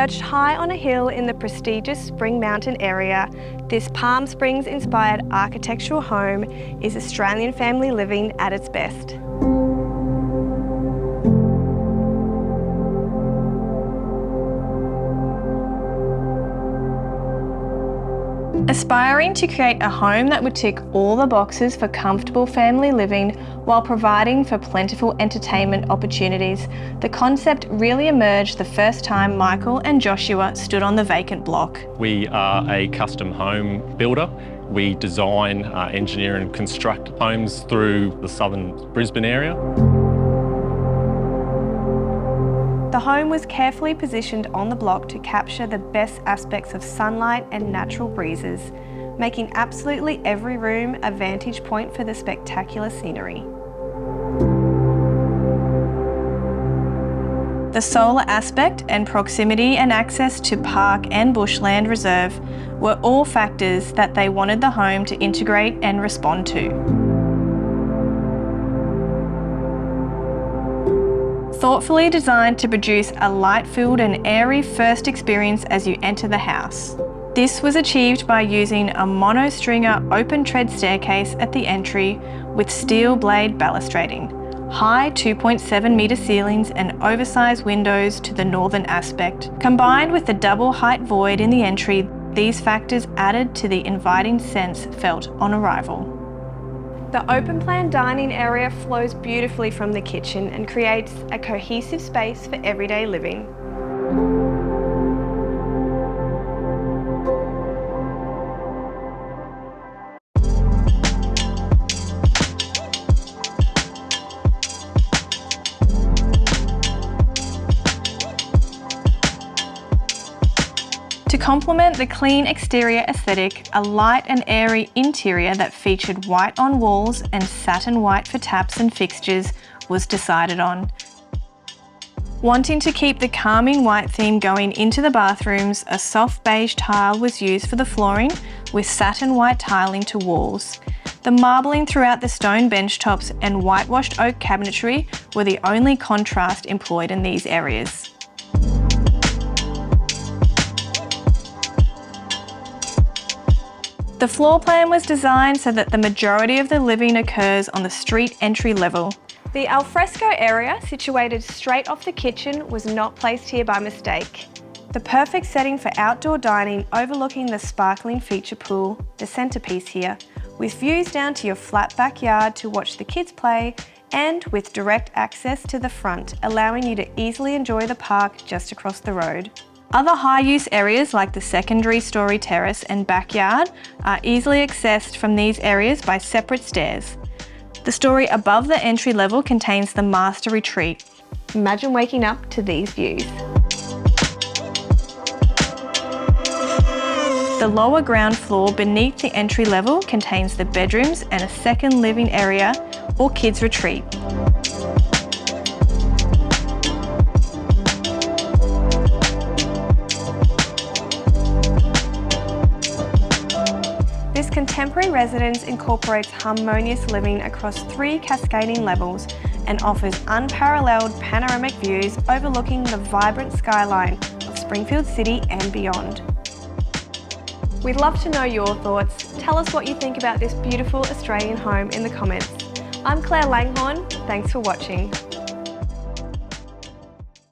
Perched high on a hill in the prestigious Spring Mountain area, this Palm Springs-inspired architectural home is Australian family living at its best. Aspiring to create a home that would tick all the boxes for comfortable family living while providing for plentiful entertainment opportunities, the concept really emerged the first time Michael and Joshua stood on the vacant block. We are a custom home builder. We design, engineer and construct homes through the southern Brisbane area. The home was carefully positioned on the block to capture the best aspects of sunlight and natural breezes, making absolutely every room a vantage point for the spectacular scenery. The solar aspect and proximity and access to park and bushland reserve were all factors that they wanted the home to integrate and respond to. Thoughtfully designed to produce a light-filled and airy first experience as you enter the house. This was achieved by using a mono-stringer open tread staircase at the entry with steel blade balustrading, high 2.7 metre ceilings and oversized windows to the northern aspect. Combined with the double height void in the entry, these factors added to the inviting sense felt on arrival. The open-plan dining area flows beautifully from the kitchen and creates a cohesive space for everyday living. To complement the clean exterior aesthetic, a light and airy interior that featured white on walls and satin white for taps and fixtures was decided on. Wanting to keep the calming white theme going into the bathrooms, a soft beige tile was used for the flooring with satin white tiling to walls. The marbling throughout the stone bench tops and whitewashed oak cabinetry were the only contrast employed in these areas. The floor plan was designed so that the majority of the living occurs on the street entry level. The alfresco area, situated straight off the kitchen, was not placed here by mistake. The perfect setting for outdoor dining overlooking the sparkling feature pool, the centrepiece here, with views down to your flat backyard to watch the kids play and with direct access to the front, allowing you to easily enjoy the park just across the road. Other high-use areas like the secondary story terrace and backyard are easily accessed from these areas by separate stairs. The story above the entry level contains the master retreat. Imagine waking up to these views. The lower ground floor beneath the entry level contains the bedrooms and a second living area or kids retreat. This contemporary residence incorporates harmonious living across 3 cascading levels and offers unparalleled panoramic views overlooking the vibrant skyline of Springfield City and beyond. We'd love to know your thoughts. Tell us what you think about this beautiful Australian home in the comments. I'm Claire Langhorn. Thanks for watching.